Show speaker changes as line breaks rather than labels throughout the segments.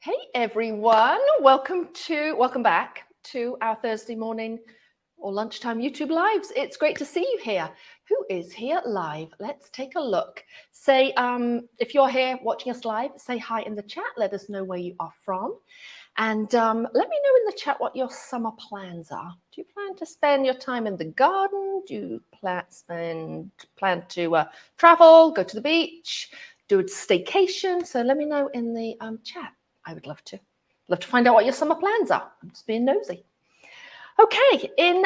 Hey everyone, welcome back to our Thursday morning or lunchtime YouTube lives. It's great to see you here. Who is here live? Let's take a look. Say, if you're here watching us live, say hi in the chat. Let us know where you are from. And let me know in the chat what your summer plans are. Do you plan to spend your time in the garden? Do you plan to travel, go to the beach, do a staycation? So let me know in the chat. I would love to find out what your summer plans are. I'm just being nosy. Okay, in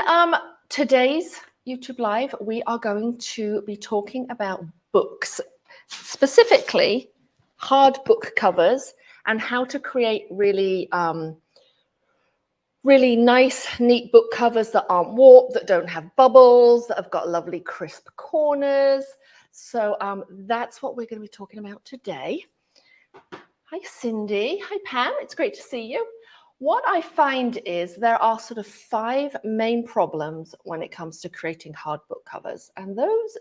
today's YouTube Live, we are going to be talking about books, specifically hard book covers, and how to create really nice, neat book covers that aren't warped, that don't have bubbles, that have got lovely crisp corners. So that's what we're going to be talking about today. Hi, Cindy. Hi, Pam. It's great to see you. What I find is there are sort of 5 main problems when it comes to creating hard book covers. And those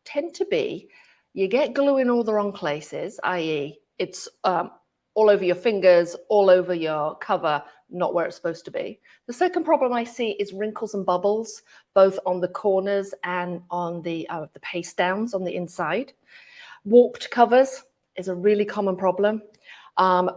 tend to be, you get glue in all the wrong places, i.e. it's all over your fingers, all over your cover, not where it's supposed to be. The second problem I see is wrinkles and bubbles, both on the corners and on the paste downs on the inside. Warped covers is a really common problem.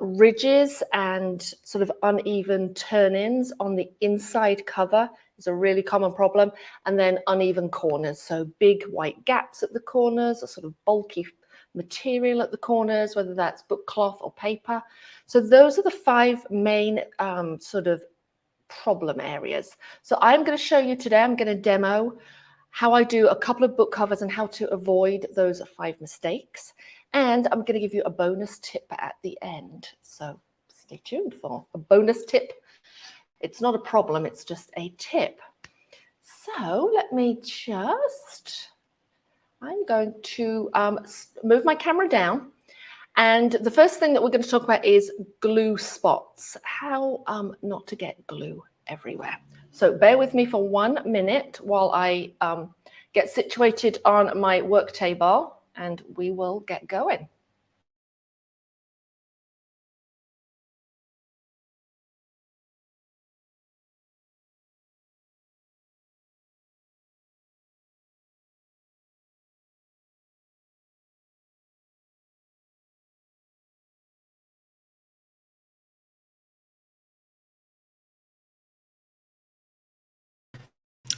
Ridges and sort of uneven turn-ins on the inside cover is a really common problem. And then uneven corners, so big white gaps at the corners, a sort of bulky material at the corners, whether that's book cloth or paper. So those are the 5 main sort of problem areas. So I'm going to show you today, I'm going to demo how I do a couple of book covers and how to avoid those 5 mistakes. And I'm going to give you a bonus tip at the end. So stay tuned for a bonus tip. It's not a problem, it's just a tip. So let me I'm going to move my camera down. And the first thing that we're going to talk about is glue spots, how not to get glue everywhere. So bear with me for 1 minute while I get situated on my work table, and we will get going.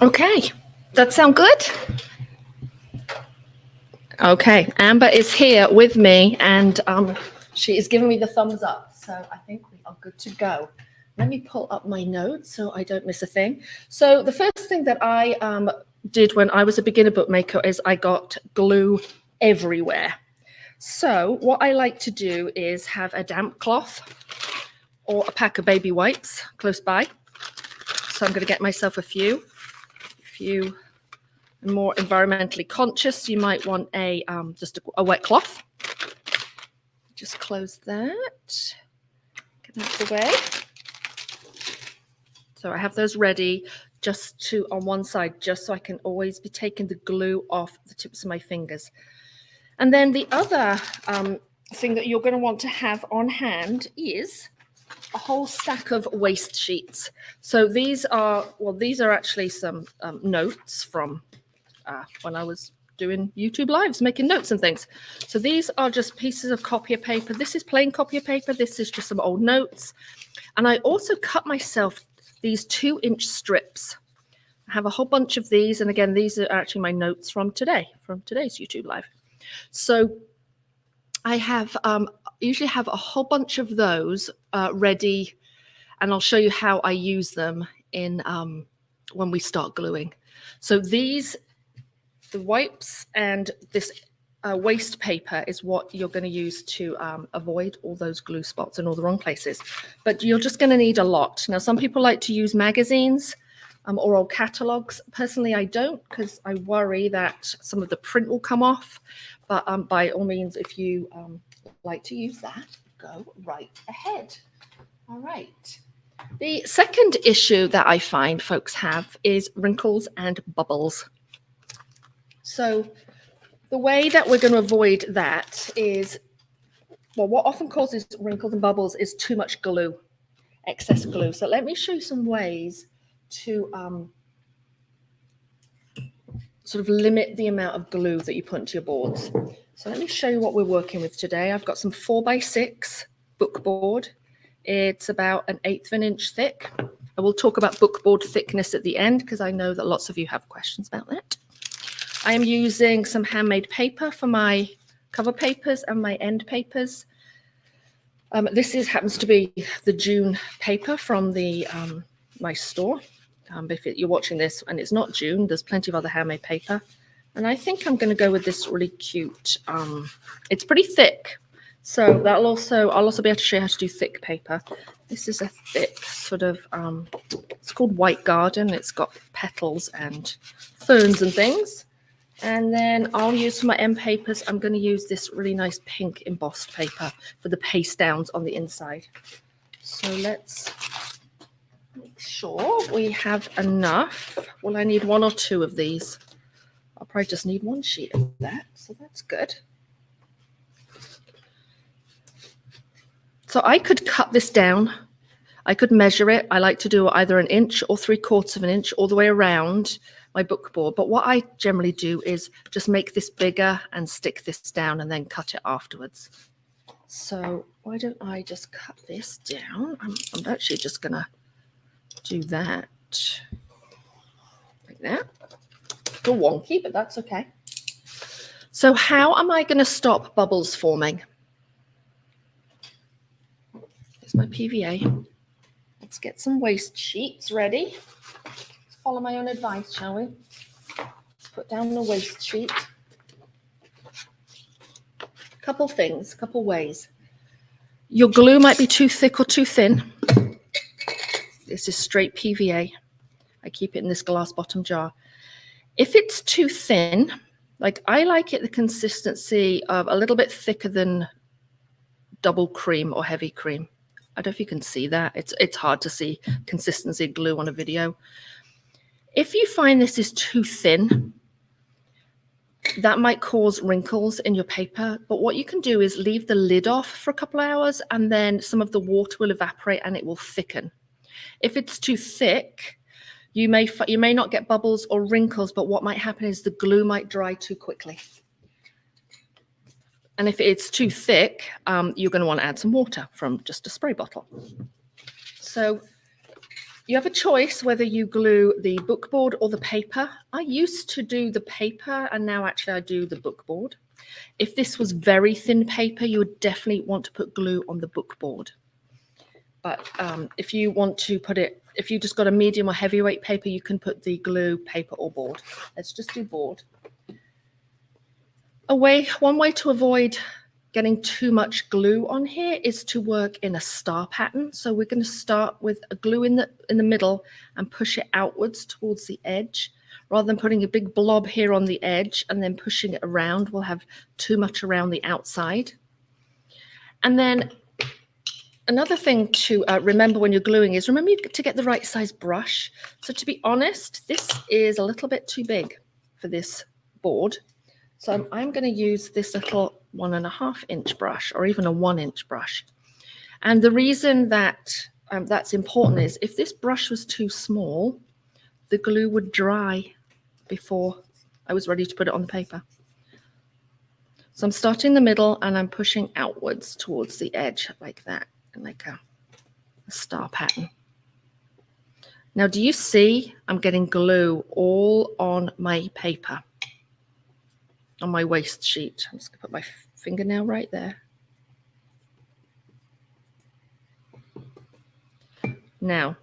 Okay, that sound good? Okay, Amber is here with me, and she is giving me the thumbs up. So I think we are good to go. Let me pull up my notes so I don't miss a thing. So the first thing that I did when I was a beginner bookmaker is I got glue everywhere. So what I like to do is have a damp cloth or a pack of baby wipes close by. So I'm going to get myself a few. If you are more environmentally conscious, you might want a just a wet cloth. Just close that. Get that out of the way. So I have those ready just to on one side, just so I can always be taking the glue off the tips of my fingers. And then the other thing that you're going to want to have on hand is a whole stack of waste sheets. So these are actually some notes from when I was doing YouTube lives, making notes and things. So these are just pieces of copy paper. This is plain copy paper. This is just some old notes. And I also cut myself these 2-inch strips. I have a whole bunch of these. And again, these are actually my notes from today's YouTube live. So I have usually have a whole bunch of those ready, and I'll show you how I use them in when we start gluing. So the wipes and this waste paper is what you're going to use to avoid all those glue spots in all the wrong places. But you're just going to need a lot. Now, some people like to use magazines or old catalogs. Personally, I don't, because I worry that some of the print will come off. But by all means, if you like to use that, go right ahead. All right. The second issue that I find folks have is wrinkles and bubbles. So the way that we're going to avoid that is Well, what often causes wrinkles and bubbles is too much glue, excess glue. So let me show you some ways to sort of limit the amount of glue that you put into your boards. So let me show you what we're working with today. I've got some 4x6 book board. It's about 1/8 of an inch thick. I will talk about book board thickness at the end because I know that lots of you have questions about that. I am using some handmade paper for my cover papers and my end papers. This happens to be the June paper from the my store. If you're watching this and it's not June, there's plenty of other handmade paper. And I think I'm going to go with this really cute. It's pretty thick, so I'll also be able to show you how to do thick paper. This is a thick sort of, it's called White Garden. It's got petals and ferns and things. And then I'll use for my end papers, I'm going to use this really nice pink embossed paper for the paste downs on the inside. So let's make sure we have enough. Well, I need 1 or 2 of these. I'll probably just need 1 sheet of that, so that's good. So I could cut this down. I could measure it. I like to do either 1 inch or 3/4 of an inch all the way around my book board. But what I generally do is just make this bigger and stick this down and then cut it afterwards. So why don't I just cut this down? I'm actually just going to do that like that. It's a little wonky, but that's okay. So how am I going to stop bubbles forming? Here's my PVA. Let's get some waste sheets ready. Let's follow my own advice, shall we? Let's put down the waste sheet. Couple things, couple ways. Your glue might be too thick or too thin. This is straight PVA. I keep it in this glass bottom jar. If it's too thin, like I like it the consistency of a little bit thicker than double cream or heavy cream. I don't know if you can see that. It's hard to see consistency of glue on a video. If you find this is too thin, that might cause wrinkles in your paper. But what you can do is leave the lid off for a couple of hours and then some of the water will evaporate and it will thicken. If it's too thick, you may not get bubbles or wrinkles, but what might happen is the glue might dry too quickly. And if it's too thick, you're going to want to add some water from just a spray bottle. So you have a choice whether you glue the book board or the paper. I used to do the paper and now actually I do the book board. If this was very thin paper, you would definitely want to put glue on the book board. But if you want to put it, if you just got a medium or heavyweight paper, you can put the glue, paper or board. Let's just do board. One way to avoid getting too much glue on here is to work in a star pattern. So we're going to start with a glue in the middle and push it outwards towards the edge. Rather than putting a big blob here on the edge and then pushing it around, we'll have too much around the outside. And then another thing to remember when you're gluing is remember to get the right size brush. So to be honest, this is a little bit too big for this board. So I'm going to use this little 1.5 inch brush or even a 1 inch brush. And the reason that that's important is if this brush was too small, the glue would dry before I was ready to put it on the paper. So I'm starting in the middle and I'm pushing outwards towards the edge like that, like a star pattern. Now, do you see I'm getting glue all on my paper? On my waste sheet. I'm just going to put my fingernail right there. Now,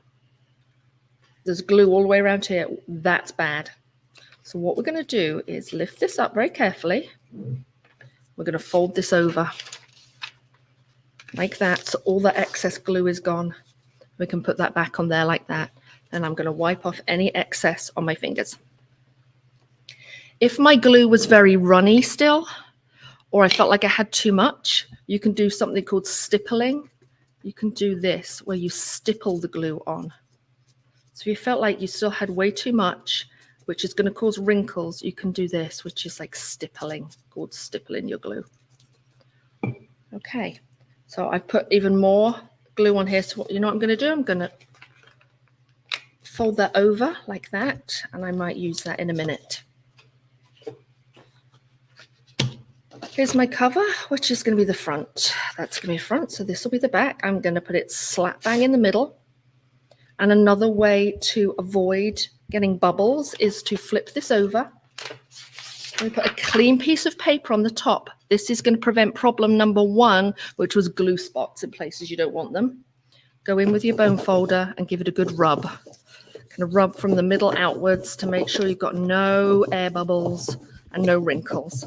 there's glue all the way around here. That's bad. So what we're going to do is lift this up very carefully. We're going to fold this over like that so all the excess glue is gone. We can put that back on there like that. And I'm going to wipe off any excess on my fingers. If my glue was very runny still, or I felt like I had too much, you can do something called stippling. You can do this where you stipple the glue on. So if you felt like you still had way too much, which is going to cause wrinkles, you can do this, which is like stippling, called stippling your glue. Okay, So I put even more glue on here. So you know what I'm going to do? I'm going to fold that over like that, and I might use that in a minute. Here's my cover, which is going to be the front. That's going to be front, so this will be the back. I'm going to put it slap bang in the middle. And another way to avoid getting bubbles is to flip this over. We put a clean piece of paper on the top. This is going to prevent problem number 1, which was glue spots in places you don't want them. Go in with your bone folder and give it a good rub. Kind of rub from the middle outwards to make sure you've got no air bubbles and no wrinkles.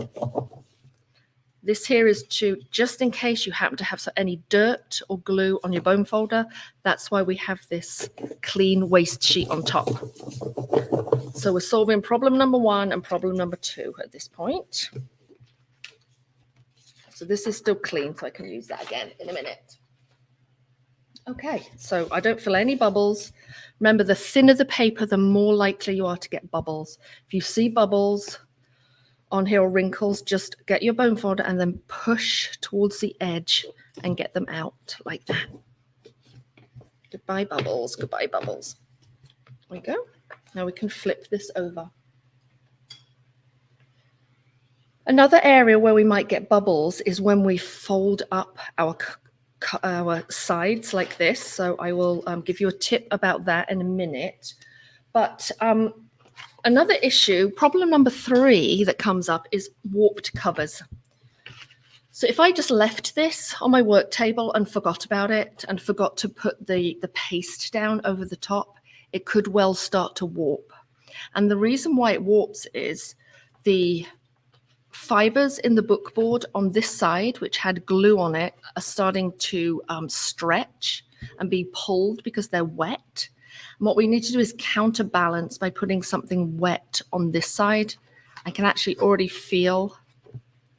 This here is to, just in case you happen to have any dirt or glue on your bone folder, that's why we have this clean waste sheet on top. So we're solving problem number 1 and problem number 2 at this point. So this is still clean, so I can use that again in a minute. Okay, so I don't feel any bubbles. Remember, the thinner the paper, the more likely you are to get bubbles. If you see bubbles on here or wrinkles, just get your bone folder and then push towards the edge and get them out like that. Goodbye bubbles, goodbye bubbles. There we go. Now we can flip this over. Another area where we might get bubbles is when we fold up our sides like this. So I will give you a tip about that in a minute. But another issue, problem number 3 that comes up is warped covers. So if I just left this on my work table and forgot about it and forgot to put the paste down over the top, it could well start to warp. And the reason why it warps is the fibers in the book board on this side, which had glue on it, are starting to stretch and be pulled because they're wet. And what we need to do is counterbalance by putting something wet on this side. I can actually already feel,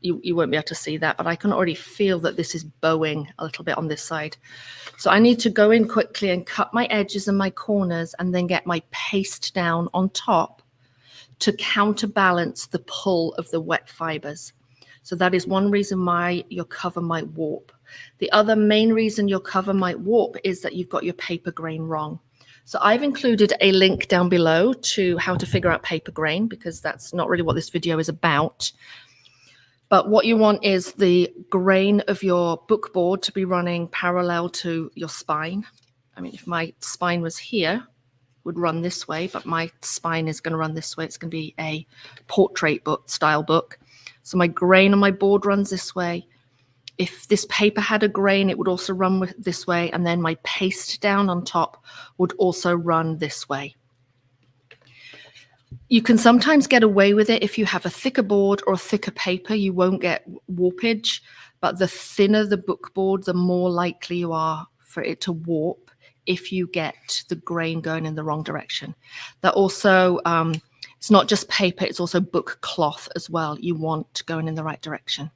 you won't be able to see that, but I can already feel that this is bowing a little bit on this side. So I need to go in quickly and cut my edges and my corners and then get my paste down on top to counterbalance the pull of the wet fibers. So that is one reason why your cover might warp. The other main reason your cover might warp is that you've got your paper grain wrong. So I've included a link down below to how to figure out paper grain, because that's not really what this video is about. But what you want is the grain of your book board to be running parallel to your spine. I mean, if my spine was here, would run this way, but my spine is going to run this way. It's going to be a portrait book style book. So my grain on my board runs this way. If this paper had a grain, it would also run this way. And then my paste down on top would also run this way. You can sometimes get away with it if you have a thicker board or a thicker paper. You won't get warpage, but the thinner the book board, the more likely you are for it to warp if you get the grain going in the wrong direction. That also, it's not just paper, it's also book cloth as well. You want going in the right direction.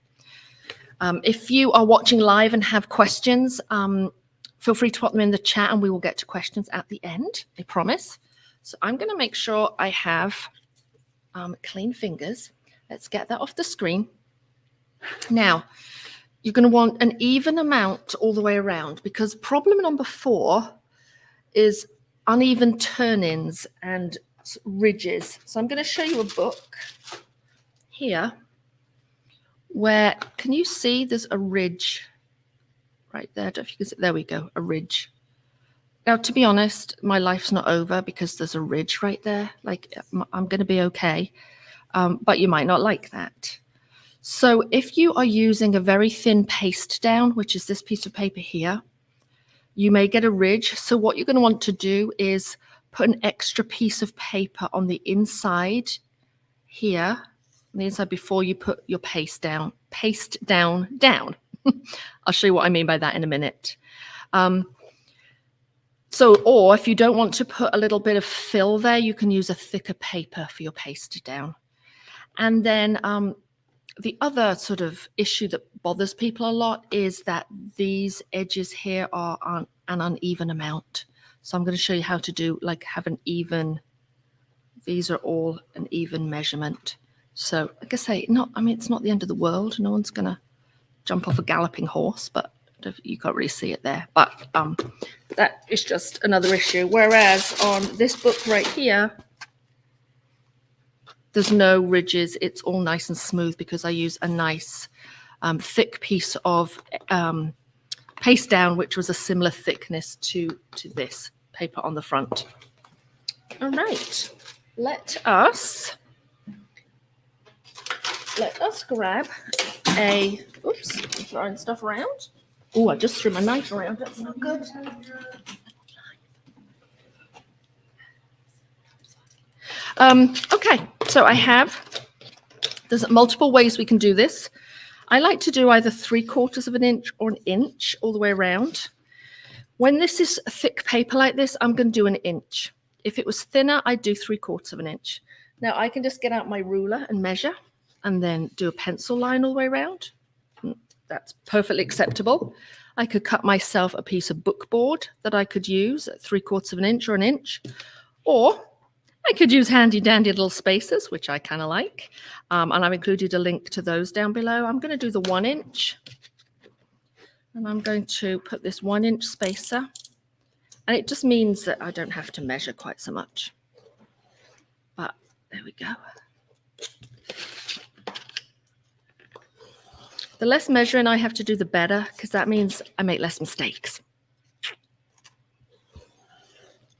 If you are watching live and have questions, feel free to put them in the chat and we will get to questions at the end, I promise. So I'm going to make sure I have clean fingers. Let's get that off the screen. Now, you're going to want an even amount all the way around, because problem number 4 is uneven turn-ins and ridges. So I'm going to show you a book here where, can you see there's a ridge right there? I don't know if you can see, there we go, a ridge. Now, to be honest, my life's not over because there's a ridge right there. Like, I'm going to be okay, but you might not like that. So if you are using a very thin paste down, which is this piece of paper here, you may get a ridge. So what you're going to want to do is put an extra piece of paper on the inside here, on the inside, before you put your paste down. Paste down, down. I'll show you what I mean by that in a minute. Or if you don't want to put a little bit of fill there, you can use a thicker paper for your paste down. And then the other sort of issue that bothers people a lot is that these edges here are on an uneven amount. So I'm going to show you how to do, like, have an even, these are all an even measurement. So like I say, it's not the end of the world. No one's going to jump off a galloping horse, but I You can't really see it there, but that is just another issue. Whereas on this book right here, there's no ridges. It's all nice and smooth because I use a nice thick piece of paste down, which was a similar thickness to this paper on the front. All right, let us grab a, oops, I'm throwing stuff around. Oh, I just threw my knife around. That's not good. Okay, so there's multiple ways we can do this. I like to do either 3/4 of an inch or an inch all the way around. When this is a thick paper like this, I'm going to do an inch. If it was thinner, I'd do 3/4 of an inch. Now I can just get out my ruler and measure and then do a pencil line all the way around. That's perfectly acceptable. I could cut myself a piece of book board that I could use at 3/4 of an inch or an inch, or I could use handy dandy little spacers, which I kind of like. And I've included a link to those down below. I'm going to do the 1 inch. And I'm going to put this 1 inch spacer. And it just means that I don't have to measure quite so much. But there we go. The less measuring I have to do, the better, because that means I make less mistakes.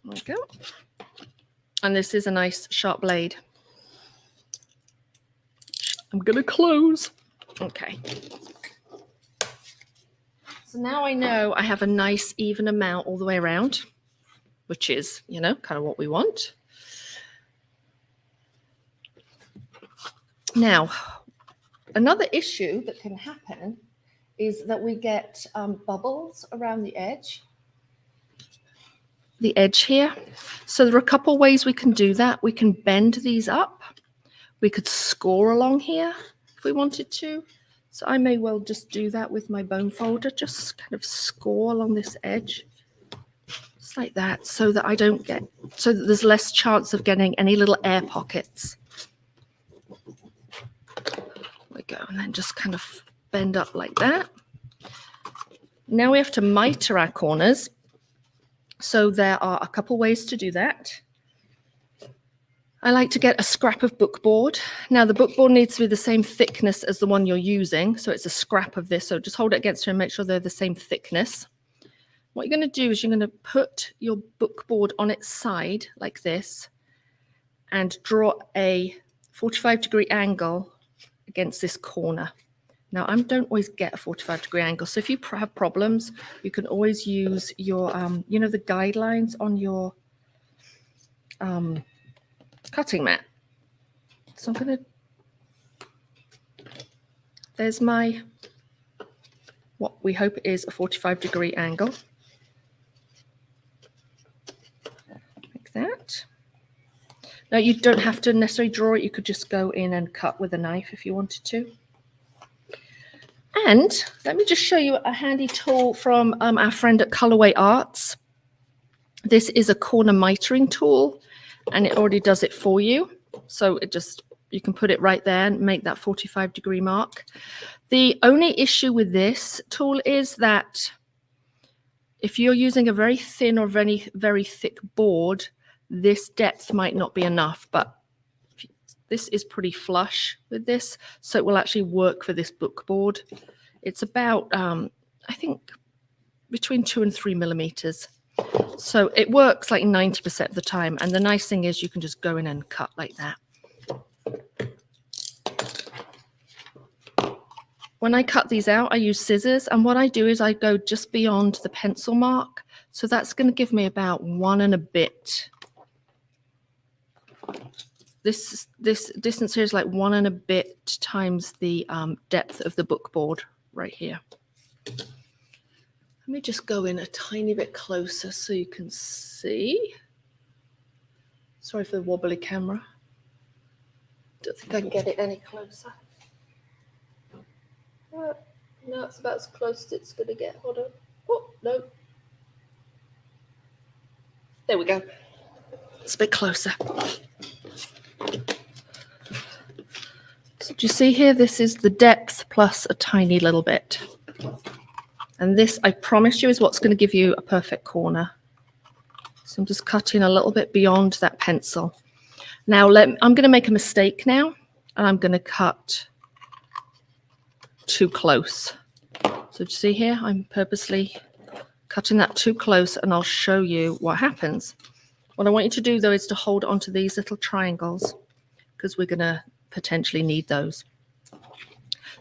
There we go. And this is a nice sharp blade. I'm going to close. Okay. So now I know I have a nice even amount all the way around, which is, you know, kind of what we want. Now, another issue that can happen is that we get bubbles around the edge here. So there are a couple ways we can do that. We can bend these up. We could score along here if we wanted to. So I may well just do that with my bone folder, just kind of score along this edge, just like that, so that so that there's less chance of getting any little air pockets. There we go, and then just kind of bend up like that. Now we have to miter our corners. So there are a couple ways to do that. I like to get a scrap of book board. Now the book board needs to be the same thickness as the one you're using. So it's a scrap of this. So just hold it against her and make sure they're the same thickness. What you're going to do is you're going to put your book board on its side like this and draw a 45-degree angle against this corner. Now, I don't always get a 45-degree angle. So if you have problems, you can always use your, you know, the guidelines on your cutting mat. So I'm going to, there's my, what we hope is a 45-degree angle. Like that. Now, you don't have to necessarily draw it. You could just go in and cut with a knife if you wanted to. And let me just show you a handy tool from our friend at Colorway Arts. This is a corner mitering tool, and it already does it for you. So you can put it right there and make that 45-degree mark. The only issue with this tool is that if you're using a very thin or very, very thick board, this depth might not be enough, but this is pretty flush with this, so it will actually work for this book board. It's about, I think, between 2 and 3 millimeters. So it works like 90% of the time. And the nice thing is you can just go in and cut like that. When I cut these out, I use scissors. And what I do is I go just beyond the pencil mark. So that's going to give me about 1 and a bit. This distance here is like 1 and a bit times the depth of the book board right here. Let me just go in a tiny bit closer so you can see. Sorry for the wobbly camera. Don't think I can get it any closer. No, it's about as close as it's going to get. Hold on. Oh, no. There we go. It's a bit closer. So do you see here? This is the depth plus a tiny little bit. And this, I promise you, is what's going to give you a perfect corner. So I'm just cutting a little bit beyond that pencil. Now I'm going to make a mistake now, and I'm going to cut too close. So you see here, I'm purposely cutting that too close, and I'll show you what happens. What I want you to do though is to hold onto these little triangles, because we're going to potentially need those.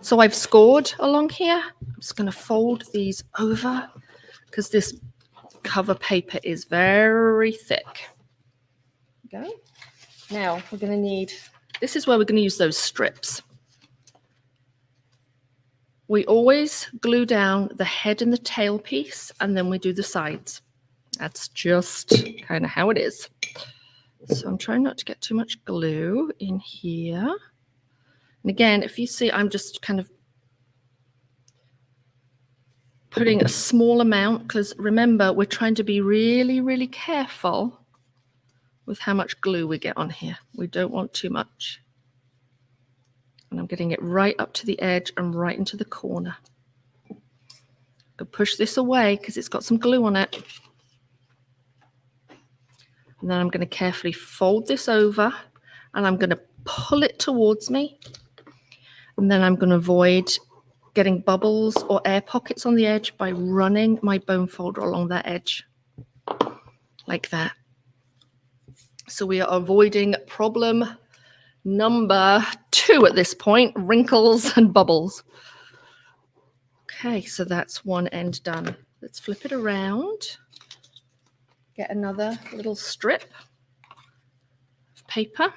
So I've scored along here. I'm just going to fold these over because this cover paper is very thick. Okay. Now we're going to need, this is where we're going to use those strips. We always glue down the head and the tail piece, and then we do the sides. That's just kind of how it is. So I'm trying not to get too much glue in here. And again, if you see, I'm just kind of putting a small amount, because remember, we're trying to be really, really careful with how much glue we get on here. We don't want too much. And I'm getting it right up to the edge and right into the corner. I'll push this away because it's got some glue on it. And then I'm going to carefully fold this over, and I'm going to pull it towards me. And then I'm going to avoid getting bubbles or air pockets on the edge by running my bone folder along that edge, like that. So we are avoiding problem number 2 at this point, wrinkles and bubbles. Okay, so that's one end done. Let's flip it around. Get another little strip of paper.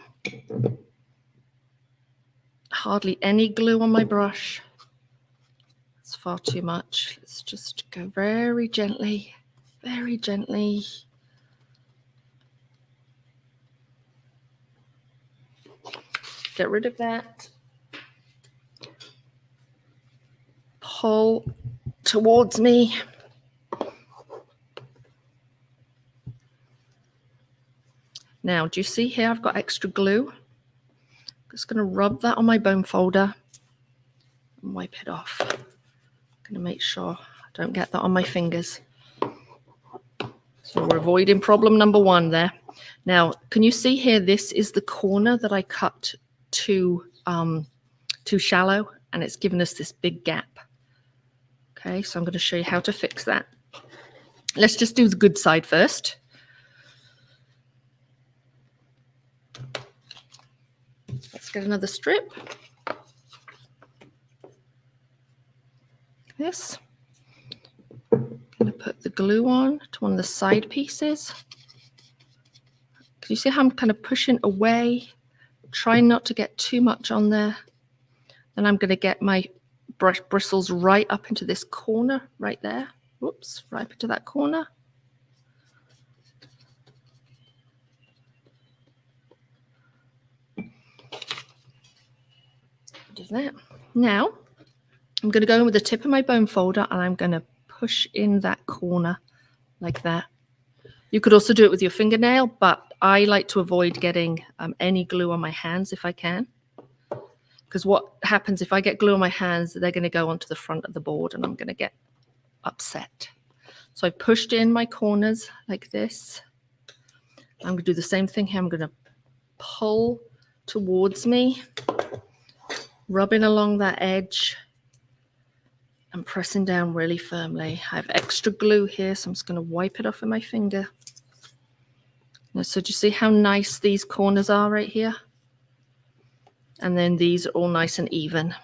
Hardly any glue on my brush. It's far too much. Let's just go very gently, very gently. Get rid of that. Pull towards me. Now, do you see here I've got extra glue? I'm just going to rub that on my bone folder and wipe it off. I'm going to make sure I don't get that on my fingers. So we're avoiding problem number 1 there. Now, can you see here, this is the corner that I cut too shallow, and it's given us this big gap. Okay, so I'm going to show you how to fix that. Let's just do the good side first. Let's get another strip. This. I'm going to put the glue on to one of the side pieces. Can you see how I'm kind of pushing away, trying not to get too much on there? Then I'm going to get my brush bristles right up into this corner right there. Whoops, right up into that corner. Do that. Now, I'm going to go in with the tip of my bone folder, and I'm going to push in that corner like that. You could also do it with your fingernail, but I like to avoid getting any glue on my hands if I can. Because what happens if I get glue on my hands, they're going to go onto the front of the board and I'm going to get upset. So I pushed in my corners like this. I'm going to do the same thing here. I'm going to pull towards me, rubbing along that edge and pressing down really firmly. I have extra glue here, so I'm just going to wipe it off with my finger. Now, so do you see how nice these corners are right here? And then these are all nice and even.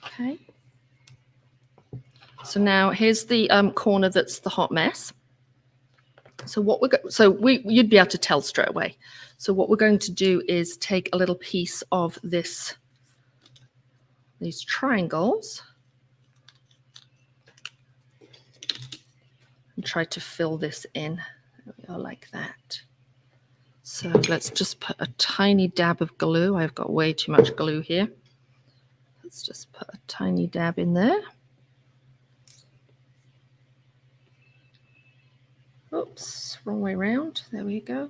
Okay. So now here's the corner that's the hot mess. So what you'd be able to tell straight away. So what we're going to do is take a little piece of these triangles and try to fill this in. There we go, like that. So let's just put a tiny dab of glue. I've got way too much glue here. Let's just put a tiny dab in there. Oops, wrong way around. There we go.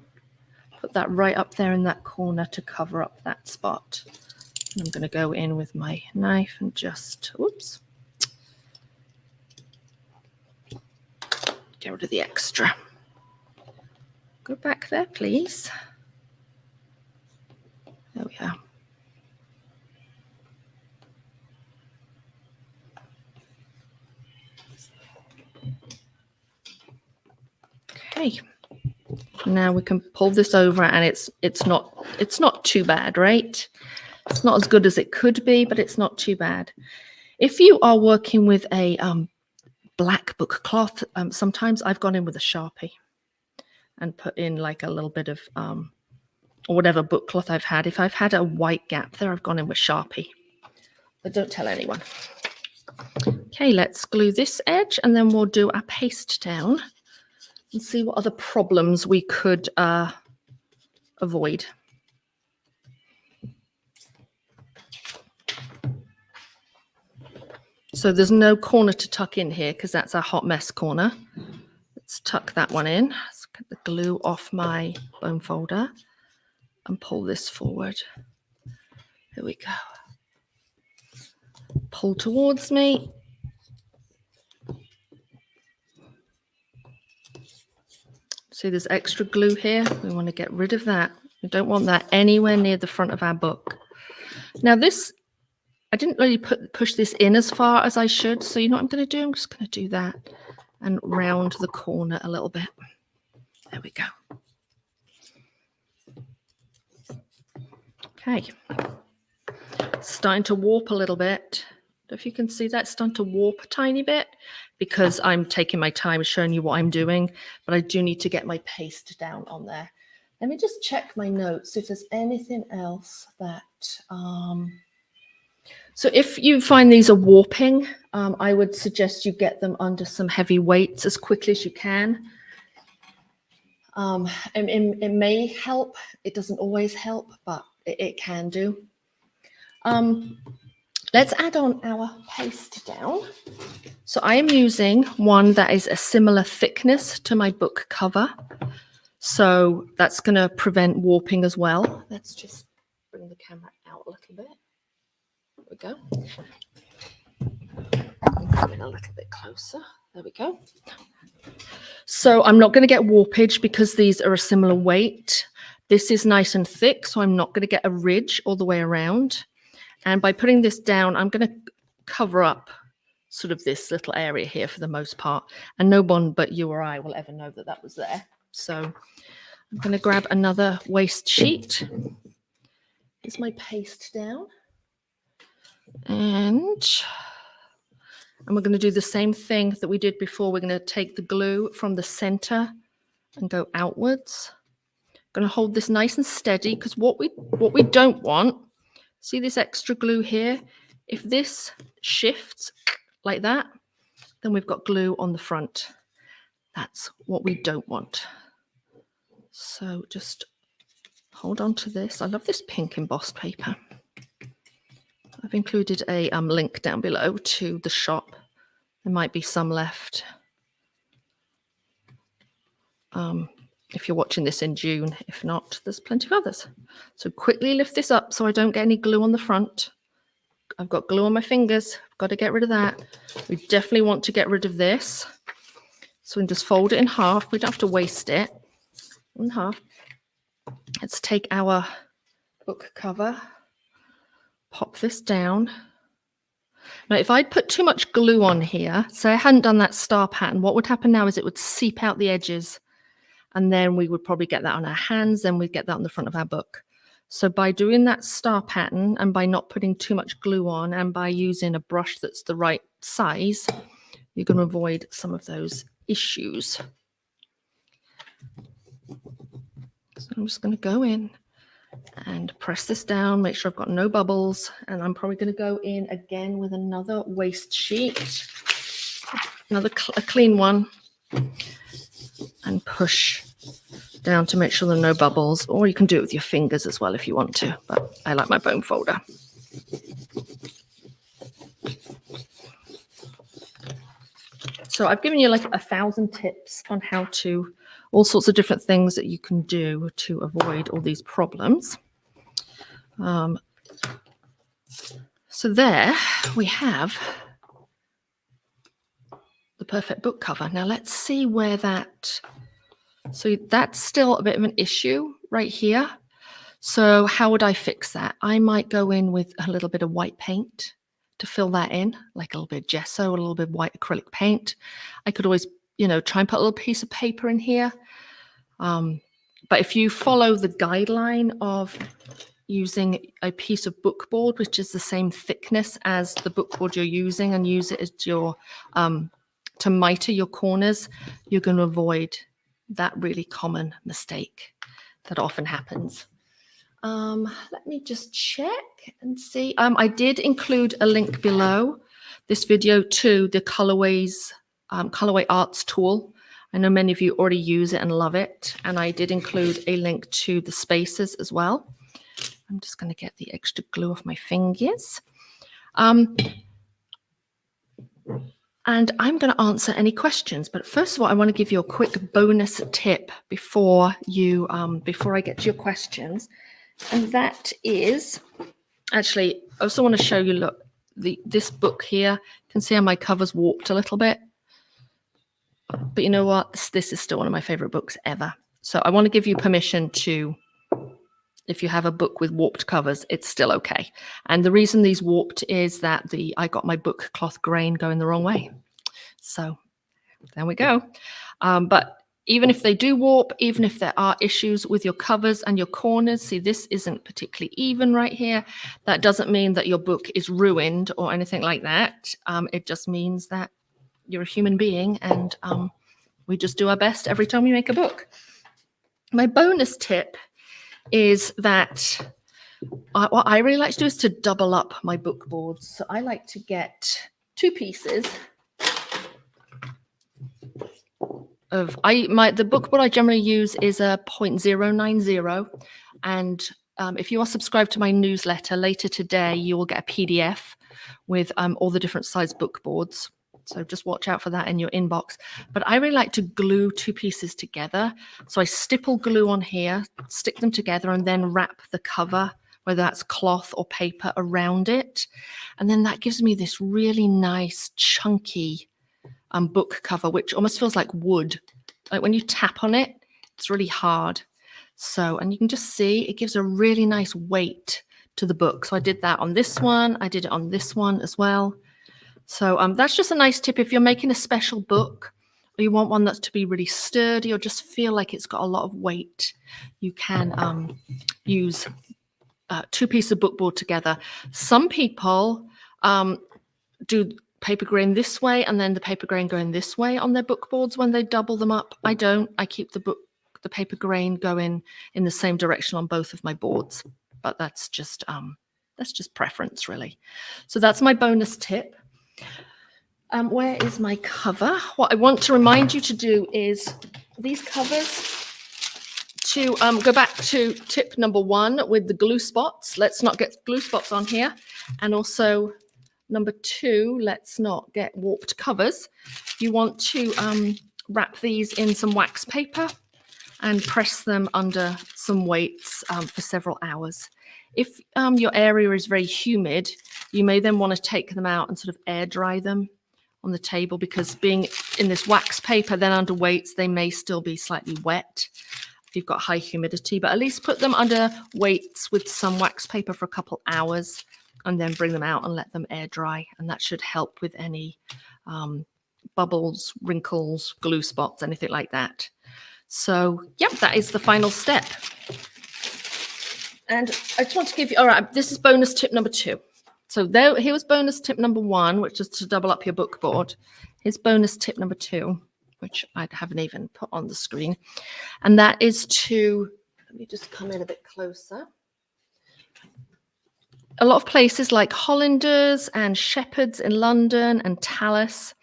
Put that right up there in that corner to cover up that spot. I'm going to go in with my knife and just, oops, get rid of the extra. Go back there, please. There we are. Okay. Now we can pull this over, and it's not too bad, right? It's not as good as it could be, but it's not too bad. If you are working with a black book cloth, sometimes I've gone in with a Sharpie and put in like a little bit of or whatever book cloth I've had. If I've had a white gap there, I've gone in with Sharpie. But don't tell anyone. Okay, let's glue this edge, and then we'll do our paste down and see what other problems we could avoid. So there's no corner to tuck in here because that's our hot mess corner. Let's tuck that one in. Let's get the glue off my bone folder and pull this forward. Here we go. Pull towards me. See, there's extra glue here. We want to get rid of that. We don't want that anywhere near the front of our book. Now this, I didn't really push this in as far as I should. So you know what I'm going to do? I'm just going to do that and round the corner a little bit. There we go. Okay. Starting to warp a little bit. If you can see that, it's starting to warp a tiny bit because I'm taking my time showing you what I'm doing, but I do need to get my paste down on there. Let me just check my notes if there's anything else that... So if you find these are warping, I would suggest you get them under some heavy weights as quickly as you can. It may help. It doesn't always help, but it can do. Let's add on our paste down. So I am using one that is a similar thickness to my book cover. So that's going to prevent warping as well. Let's just bring the camera out a little bit. There we go. Come in a little bit closer. There we go. So I'm not going to get warpage because these are a similar weight. This is nice and thick, so I'm not going to get a ridge all the way around. And by putting this down, I'm going to cover up sort of this little area here for the most part. And no one but you or I will ever know that that was there. So I'm going to grab another waste sheet. Here's my paste down. And we're going to do the same thing that we did before. We're going to take the glue from the center and go outwards. I'm going to hold this nice and steady because what we don't want, see this extra glue here? If this shifts like that, then we've got glue on the front. That's what we don't want. So just hold on to this. I love this pink embossed paper. I've included a link down below to the shop. There might be some left. If you're watching this in June, if not, there's plenty of others. So quickly lift this up so I don't get any glue on the front. I've got glue on my fingers. I've got to get rid of that. We definitely want to get rid of this. So we can just fold it in half. We don't have to waste it. In half. Let's take our book cover, pop this down. Now, if I'd put too much glue on here, say I hadn't done that star pattern, what would happen now is it would seep out the edges. And then we would probably get that on our hands, then we'd get that on the front of our book. So by doing that star pattern and by not putting too much glue on and by using a brush that's the right size, you're going to avoid some of those issues. So I'm just going to go in and press this down, make sure I've got no bubbles. And I'm probably going to go in again with another waste sheet, a clean one, and push down to make sure there are no bubbles, or you can do it with your fingers as well if you want to, but I like my bone folder. So I've given you like 1,000 tips on how to, all sorts of different things that you can do to avoid all these problems. So there we have the perfect book cover. Now let's see where that, so that's still a bit of an issue right here. So how would I fix that? I might go in with a little bit of white paint to fill that in, like a little bit of gesso, a little bit of white acrylic paint. I could always, try and put a little piece of paper in here. But if you follow the guideline of using a piece of bookboard, which is the same thickness as the bookboard you're using, and use it as your, to miter your corners, you're going to avoid that really common mistake that often happens. Let me just check and see. I did include a link below this video to the Colorway Arts tool. I know many of you already use it and love it. And I did include a link to the spaces as well. I'm just going to get the extra glue off my fingers. And I'm going to answer any questions. But first of all, I want to give you a quick bonus tip before I get to your questions. And that is, actually, I also want to show you, look, this book here, you can see how my cover's warped a little bit. But you know what? This is still one of my favorite books ever. So I want to give you permission to, if you have a book with warped covers, it's still okay. And the reason these warped is that I got my book cloth grain going the wrong way. So there we go. But even if they do warp, even if there are issues with your covers and your corners, see, this isn't particularly even right here. That doesn't mean that your book is ruined or anything like that. It just means that you're a human being, and we just do our best every time we make a book. My bonus tip is that what I really like to do is to double up my book boards. So I like to get two pieces of the book board I generally use is a 0.090, and if you are subscribed to my newsletter later today, you will get a PDF with all the different size book boards. So just watch out for that in your inbox. But I really like to glue two pieces together. So I stipple glue on here, stick them together, and then wrap the cover, whether that's cloth or paper, around it. And then that gives me this really nice chunky book cover, which almost feels like wood. Like when you tap on it, it's really hard. So, and you can just see it gives a really nice weight to the book. So I did that on this one. I did it on this one as well. So that's just a nice tip if you're making a special book, or you want one that's to be really sturdy, or just feel like it's got a lot of weight. You can use two pieces of book board together. Some people do paper grain this way and then the paper grain going this way on their book boards when they double them up. I don't. I keep the paper grain going in the same direction on both of my boards, but that's just preference, really. So that's my bonus tip. Where is my cover? What I want to remind you to do is these covers, to go back to tip number 1 with the glue spots. Let's not get glue spots on here. And also number 2, let's not get warped covers. You want to wrap these in some wax paper and press them under some weights for several hours. If your area is very humid, you may then want to take them out and sort of air dry them on the table, because being in this wax paper then under weights, they may still be slightly wet if you've got high humidity, but at least put them under weights with some wax paper for a couple hours and then bring them out and let them air dry. And that should help with any bubbles, wrinkles, glue spots, anything like that. So, yep, that is the final step. And I just want to give you, all right, this is bonus tip number 2. So here was bonus tip number 1, which is to double up your book board. Here's bonus tip number 2, which I haven't even put on the screen. And that is to, let me just come in a bit closer. A lot of places like Hollanders and Shepherd's in London and Tallis,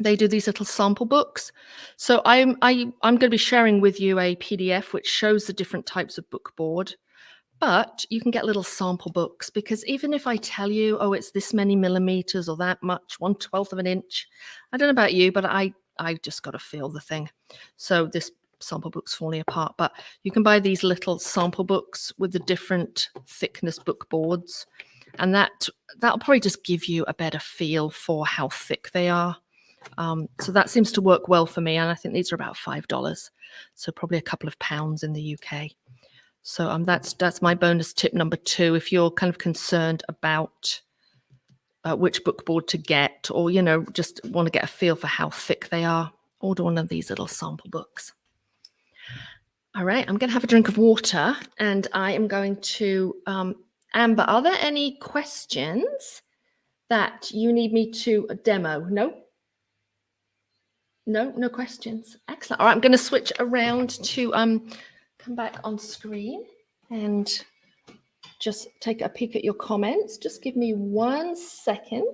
they do these little sample books. So I'm going to be sharing with you a PDF which shows the different types of book board. But you can get little sample books, because even if I tell you, oh, it's this many millimeters or that much, 1/12 of an inch, I don't know about you, but I just got to feel the thing. So this sample book's falling apart, but you can buy these little sample books with the different thickness book boards. And that'll probably just give you a better feel for how thick they are. So that seems to work well for me. And I think these are about $5. So probably a couple of pounds in the UK. So that's my bonus tip number 2. If you're kind of concerned about which book board to get, or, you know, just want to get a feel for how thick they are, order one of these little sample books. All right, I'm going to have a drink of water, and I am going to, Amber, are there any questions that you need me to demo? No? No questions. Excellent. All right, I'm going to switch around to come back on screen and just take a peek at your comments. Just give me 1 second.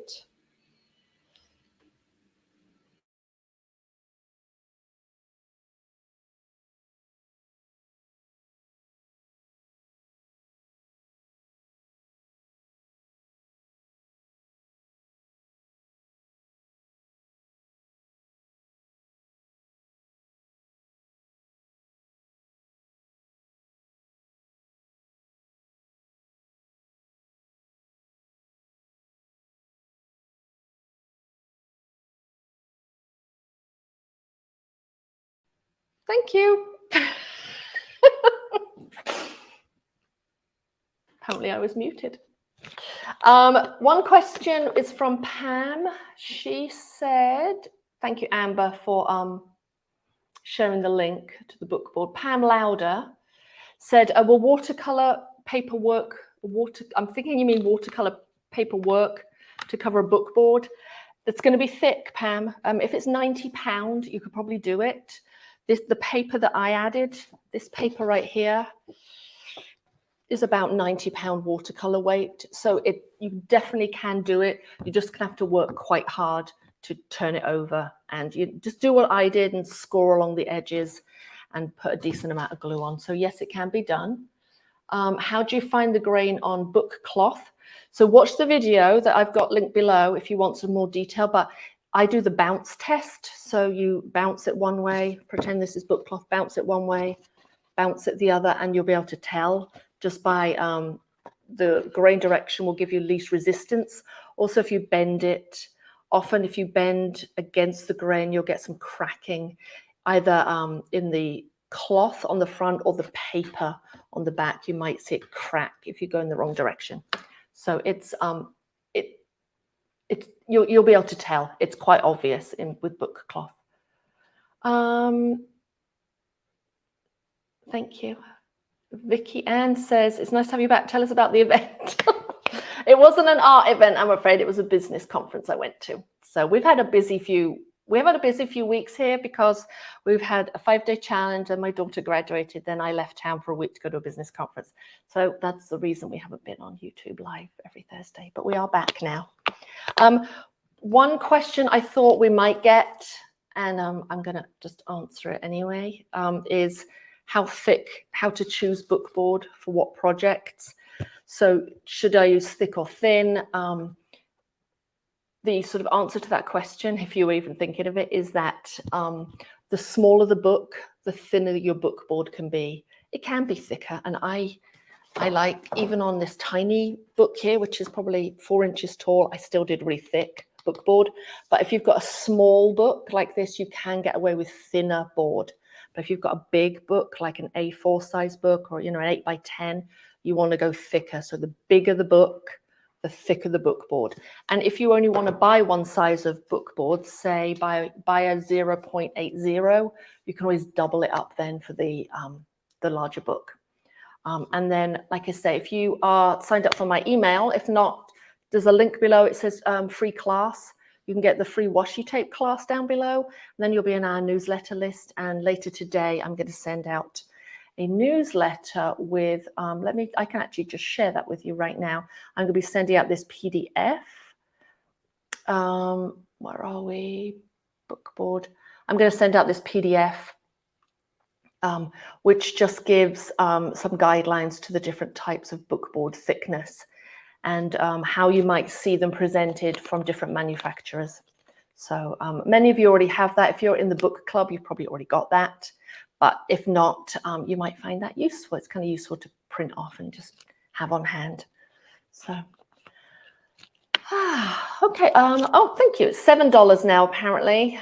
Thank you. Apparently I was muted. One question is from Pam. She said, thank you, Amber, for sharing the link to the book board. Pam Lauder said, will watercolor paperwork, I'm thinking you mean watercolor paperwork to cover a book board. It's going to be thick, Pam. If it's £90, you could probably do it. The paper that I added, this paper right here, is about £90 watercolor weight. So you definitely can do it. You just have to work quite hard to turn it over. And you just do what I did and score along the edges and put a decent amount of glue on. So yes, it can be done. How do you find the grain on book cloth? So watch the video that I've got linked below if you want some more detail, but I do the bounce test. So you bounce it one way, pretend this is book cloth, bounce it one way, bounce it the other, and you'll be able to tell just by the grain direction will give you least resistance. Also, if you bend it, often if you bend against the grain, you'll get some cracking, either in the cloth on the front or the paper on the back. You might see it crack if you go in the wrong direction. So you'll be able to tell. It's quite obvious with book cloth. Thank you. Vicky Ann says, it's nice to have you back. Tell us about the event. It wasn't an art event, I'm afraid. It was a business conference I went to. So we've had a busy few weeks here because we've had a 5-day challenge and my daughter graduated. Then I left town for a week to go to a business conference. So that's the reason we haven't been on YouTube Live every Thursday, but we are back now. One question I thought we might get, and I'm going to just answer it anyway, is how to choose book board for what projects. So should I use thick or thin? The sort of answer to that question, if you're even thinking of it, is that the smaller the book, the thinner your book board can be. It can be thicker, and I like, even on this tiny book here, which is probably 4 inches tall, I still did really thick book board. But if you've got a small book like this, you can get away with thinner board. But if you've got a big book, like an A4 size book, or, you know, an 8x10, you want to go thicker. So the bigger the book, the thicker the book board. And if you only want to buy one size of book board, say buy a 0.80, you can always double it up then for the larger book. And then, like I say, if you are signed up for my email, if not, there's a link below. It says free class. You can get the free washi tape class down below. And then you'll be in our newsletter list. And later today, I'm going to send out a newsletter with, I can actually just share that with you right now. I'm going to be sending out this PDF. Where are we? Book board. I'm going to send out this PDF, which just gives some guidelines to the different types of book board thickness and how you might see them presented from different manufacturers. So many of you already have that. If you're in the book club, you've probably already got that. But if not, you might find that useful. It's kind of useful to print off and just have on hand. So Okay. Oh, thank you. It's $7 now, apparently.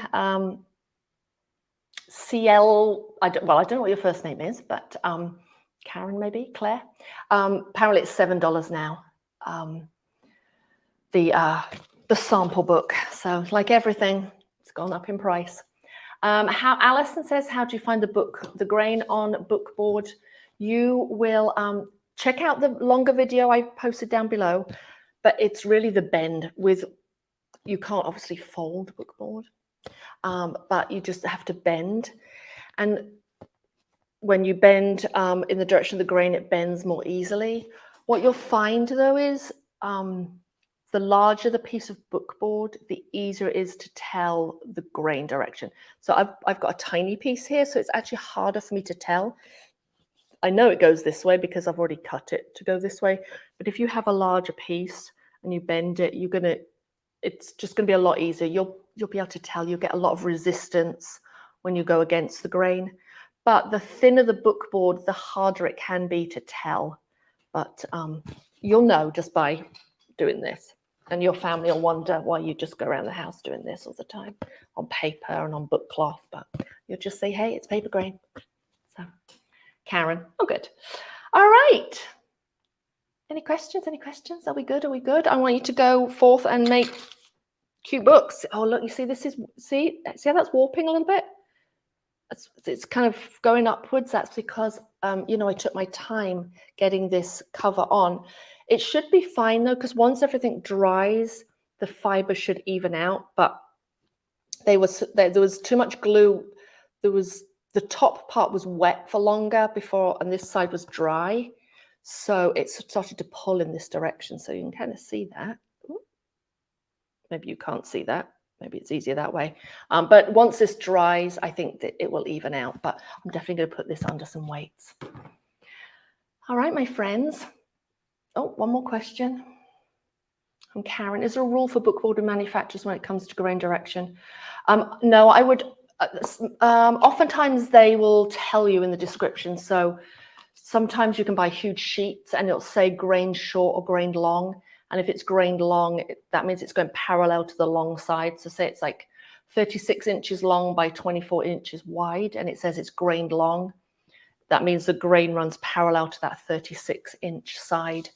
CL. I don't know what your first name is, but Karen, maybe Claire. Apparently, it's $7 now. The sample book. So, like everything, it's gone up in price. How Alison says, how do you find the grain on bookboard? You will check out the longer video I posted down below, but it's really the bend with. You can't obviously fold bookboard, but you just have to bend. And when you bend in the direction of the grain, it bends more easily. What you'll find, though, is the larger the piece of bookboard, the easier it is to tell the grain direction. So I've got a tiny piece here, so it's actually harder for me to tell. I know it goes this way because I've already cut it to go this way. But if you have a larger piece and you bend it, it's just going to be a lot easier. You'll be able to tell. You'll get a lot of resistance when you go against the grain. But the thinner the bookboard, the harder it can be to tell. But you'll know just by doing this. And your family will wonder why you just go around the house doing this all the time on paper and on book cloth. But you'll just say, hey, it's paper grain. So, Karen, oh, good. All right. Any questions? Any questions? Are we good? Are we good? I want you to go forth and make cute books. Oh, look, you see, see how that's warping a little bit? It's kind of going upwards. That's because, I took my time getting this cover on. It should be fine, though, because once everything dries, the fiber should even out. But there was too much glue. The top part was wet for longer before, and this side was dry. So it started to pull in this direction. So you can kind of see that. Ooh. Maybe you can't see that. Maybe it's easier that way. But once this dries, I think that it will even out. But I'm definitely going to put this under some weights. All right, my friends. Oh, one more question from Karen. Is there a rule for bookboard manufacturers when it comes to grain direction? No, I would. Oftentimes they will tell you in the description. So sometimes you can buy huge sheets and it'll say grained short or grained long. And if it's grained long, that means it's going parallel to the long side. So say it's like 36 inches long by 24 inches wide, and it says it's grained long. That means the grain runs parallel to that 36-inch side.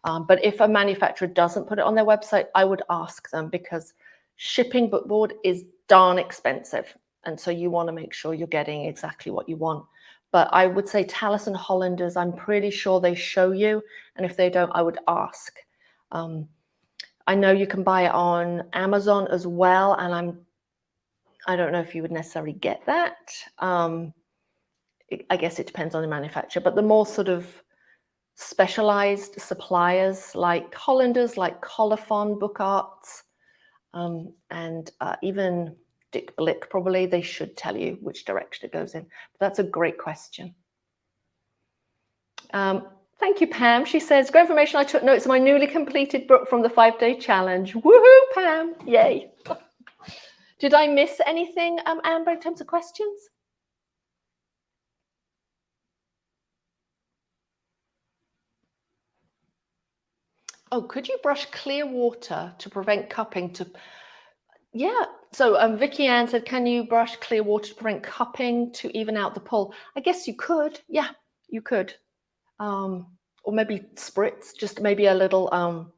But if a manufacturer doesn't put it on their website, I would ask them, because shipping bookboard is darn expensive. And so you want to make sure you're getting exactly what you want. But I would say Taliesin Hollanders, I'm pretty sure they show you. And if they don't, I would ask. I know you can buy it on Amazon as well. And I don't know if you would necessarily get that. I guess it depends on the manufacturer. But the more sort of specialized suppliers like Hollanders, like Colophon Book Arts, and even Dick Blick, probably, they should tell you which direction it goes in. But that's a great question. Thank you, Pam. She says, great information. I took notes of my newly completed book from the 5-day challenge. Woohoo, Pam. Yay. Did I miss anything, Amber, in terms of questions? Oh, could you brush clear water to prevent cupping? Yeah. So Vicky Ann said, can you brush clear water to prevent cupping to even out the pull? I guess you could. Yeah, you could. Or maybe spritz, just maybe a little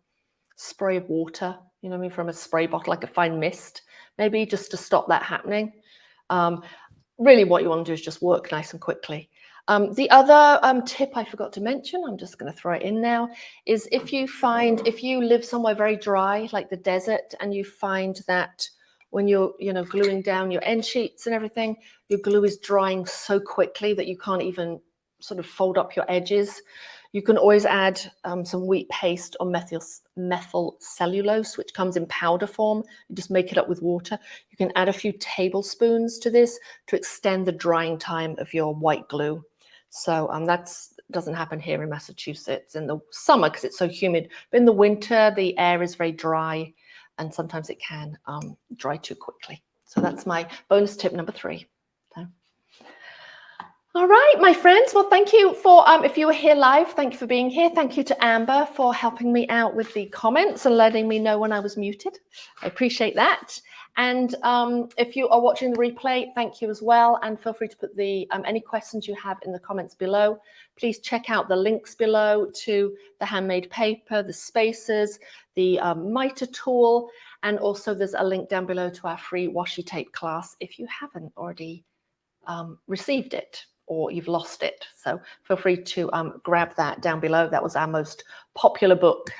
spray of water, you know what I mean, from a spray bottle, like a fine mist, maybe, just to stop that happening. Really what you want to do is just work nice and quickly. The other tip I forgot to mention, I'm just going to throw it in now, is if you live somewhere very dry, like the desert, and you find that when you're, gluing down your end sheets and everything, your glue is drying so quickly that you can't even sort of fold up your edges. You can always add some wheat paste or methyl cellulose, which comes in powder form. You just make it up with water. You can add a few tablespoons to this to extend the drying time of your white glue. So that doesn't happen here in Massachusetts in the summer because it's so humid. But in the winter, the air is very dry, and sometimes it can dry too quickly. So that's my bonus tip number 3. So. All right, my friends. Well, thank you for, if you were here live, thank you for being here. Thank you to Amber for helping me out with the comments and letting me know when I was muted. I appreciate that. And if you are watching the replay, thank you as well. And feel free to put the any questions you have in the comments below. Please check out the links below to the handmade paper, the spacers, the miter tool, and also there's a link down below to our free washi tape class if you haven't already received it or you've lost it. So feel free to grab that down below. That was our most popular book,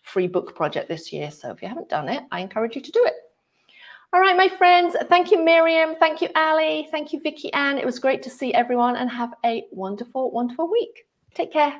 free book project this year. So if you haven't done it, I encourage you to do it. All right, my friends. Thank you, Miriam. Thank you, Ali. Thank you, Vicky Ann. It was great to see everyone and have a wonderful, wonderful week. Take care.